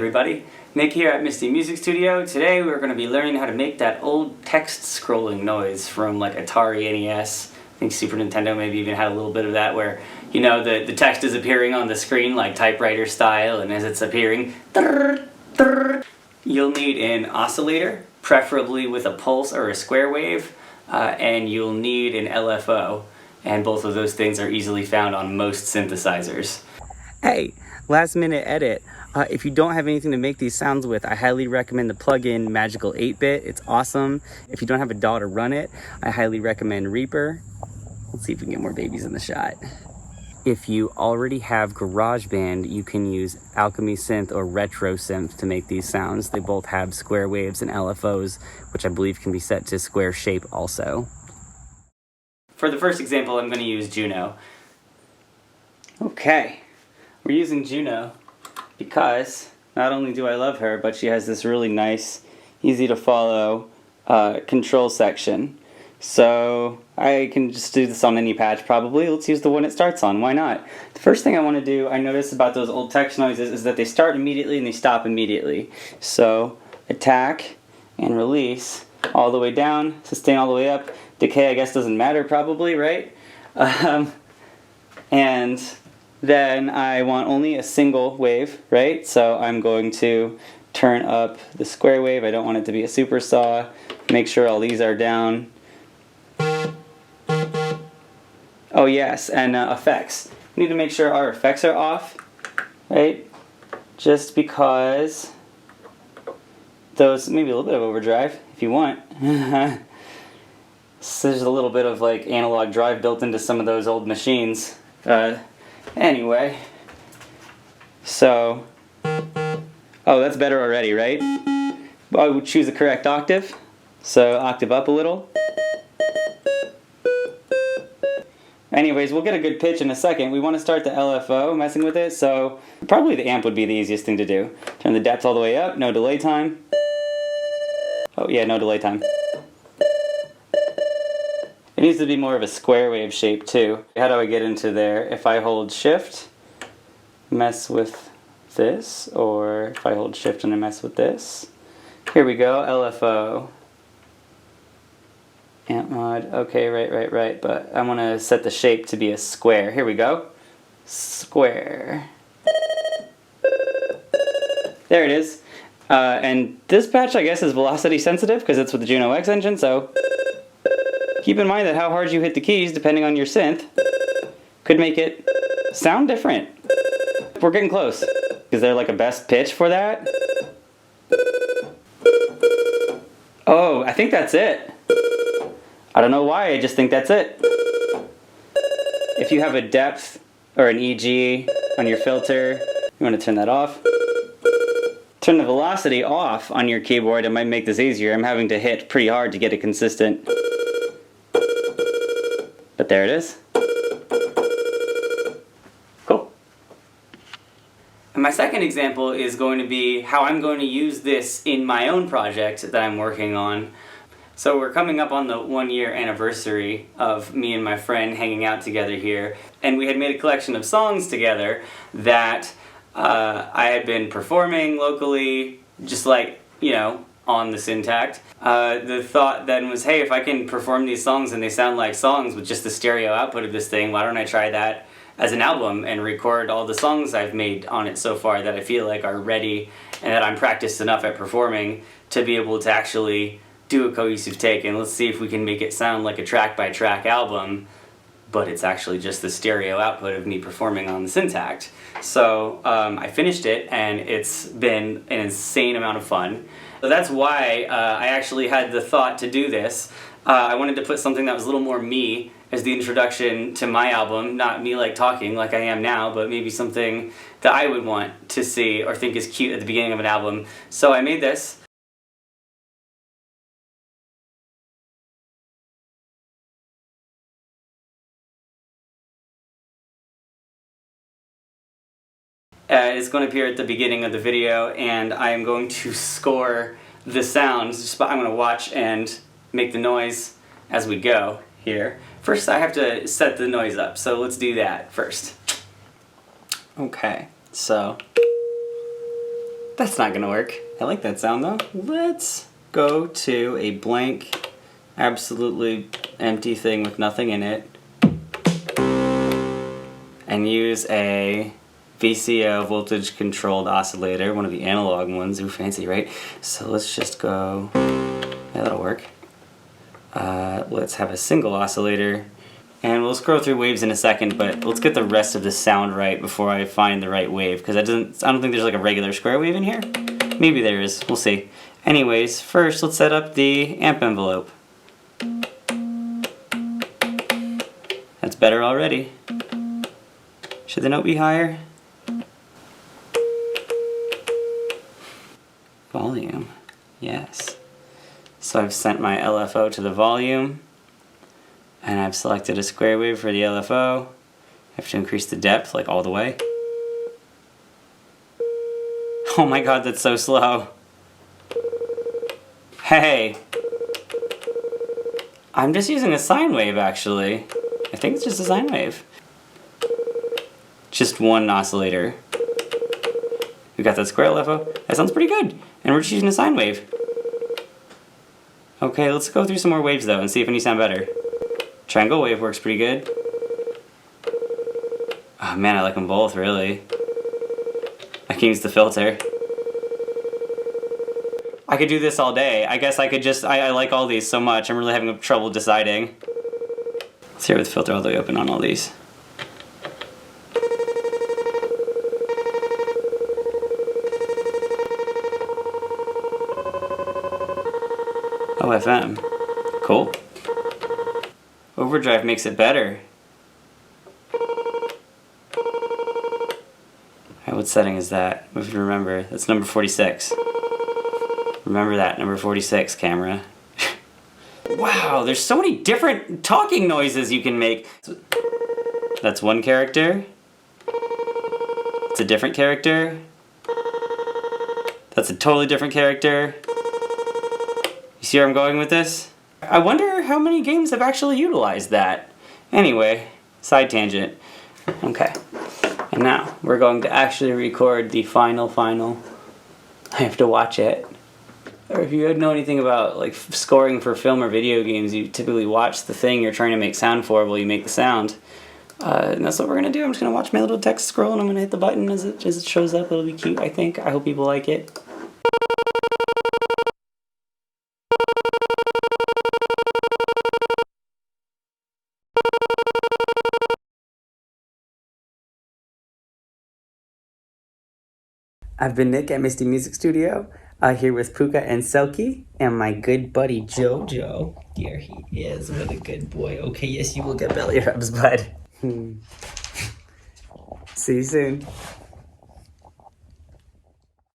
everybody, Nick here at Misty Music Studio. Today we're going to be learning how to make that old text scrolling noise from like Atari NES. I think Super Nintendo maybe even had a little bit of that where, you know, the text is appearing on the screen like typewriter style, and as it's appearing, you'll need an oscillator, preferably with a pulse or a square wave, and you'll need an LFO, and both of those things are easily found on most synthesizers. Hey, last minute edit. If you don't have anything to make these sounds with, I highly recommend the plugin Magical 8-Bit. It's awesome. If you don't have a DAW to run it, I highly recommend Reaper. Let's see if we can get more babies in the shot. If you already have GarageBand, you can use Alchemy Synth or Retro Synth to make these sounds. They both have square waves and LFOs, which I believe can be set to square shape also. For the first example, I'm going to use Juno. Okay, we're using Juno because not only do I love her, but she has this really nice, easy to follow control section. So I can just do this on any patch probably. Let's use the one it starts on, why not? The first thing I want to do, I notice about those old text noises, is that they start immediately and they stop immediately. So attack and release all the way down, sustain all the way up. Decay I guess doesn't matter probably, right? And then I want only a single wave, right? So I'm going to turn up the square wave. I don't want it to be a super saw. Make sure all these are down. Oh yes, and effects. We need to make sure our effects are off, right? Just because those, maybe a little bit of overdrive if you want. So there's a little bit of like analog drive built into some of those old machines. Anyway, so, oh, that's better already, right? I would choose the correct octave, so octave up a little. Anyways, we'll get a good pitch in a second. We want to start the LFO, messing with it, so probably the amp would be the easiest thing to do. Turn the depth all the way up, no delay time. Oh yeah, no delay time. It needs to be more of a square wave shape too. How do I get into there? If I hold shift, mess with this, or if I hold shift and I mess with this. Here we go, LFO. Amp mod, okay, right, but I want to set the shape to be a square. Here we go. Square. There it is. And this patch I guess is velocity sensitive because it's with the Juno X engine, so keep in mind that how hard you hit the keys, depending on your synth, could make it sound different. We're getting close. Is there like a best pitch for that? Oh, I think that's it. I don't know why, I just think that's it. If you have a depth or an EG on your filter, you want to turn that off. Turn the velocity off on your keyboard, it might make this easier. I'm having to hit pretty hard to get it consistent. But there it is. Cool. And my second example is going to be how I'm going to use this in my own project that I'm working on. So we're coming up on the 1-year anniversary of me and my friend hanging out together here, and we had made a collection of songs together that I had been performing locally, just like, you know, on the Syntakt. The thought then was, hey, if I can perform these songs and they sound like songs with just the stereo output of this thing, why don't I try that as an album and record all the songs I've made on it so far that I feel like are ready and that I'm practiced enough at performing to be able to actually do a cohesive take, and let's see if we can make it sound like a track-by-track album, but it's actually just the stereo output of me performing on the Syntakt. So I finished it, and it's been an insane amount of fun. So that's why I actually had the thought to do this. I wanted to put something that was a little more me as the introduction to my album, not me like talking like I am now, but maybe something that I would want to see or think is cute at the beginning of an album. So I made this. It's going to appear at the beginning of the video, and I am going to score the sounds. I'm going to watch and make the noise as we go here. First I have to set the noise up, so let's do that first. Okay, so That's not gonna work. I like that sound though. Let's go to a blank, absolutely empty thing with nothing in it and use a VCO voltage controlled oscillator, one of the analog ones. Ooh, fancy, right? So let's just go, yeah, that'll work. Let's have a single oscillator, and we'll scroll through waves in a second, but let's get the rest of the sound right before I find the right wave, because I don't think there's like a regular square wave in here. Maybe there is, we'll see. Anyways, first let's set up the amp envelope. That's better already. Should the note be higher? Volume, yes. So I've sent my LFO to the volume, and I've selected a square wave for the LFO. I have to increase the depth, like all the way. Oh my god, that's so slow. Hey! I'm just using a sine wave, actually. I think it's just a sine wave. Just one oscillator. We got that square LFO. That sounds pretty good. And we're just using a sine wave. Okay, let's go through some more waves though and see if any sound better. Triangle wave works pretty good. Oh man, I like them both, really. I can use the filter. I could do this all day. I guess I could just, I like all these so much, I'm really having trouble deciding. Let's hear with the filter all the way open on all these. Oh, FM. Cool. Overdrive makes it better. Alright, what setting is that? If you remember, that's number 46. Remember that, number 46, camera. Wow, there's so many different talking noises you can make. That's one character. It's a different character. That's a totally different character. You see where I'm going with this? I wonder how many games have actually utilized that. Anyway, side tangent. Okay. And now, we're going to actually record the final. I have to watch it. Or if you know anything about like scoring for film or video games, you typically watch the thing you're trying to make sound for while you make the sound. And that's what we're going to do. I'm just going to watch my little text scroll and I'm going to hit the button as it shows up. It'll be cute, I think. I hope people like it. I've been Nick at Misty Music Studio, here with Puka and Selkie, and my good buddy Jojo. There he is, what a good boy. Okay, yes, you will get belly rubs, bud. See you soon.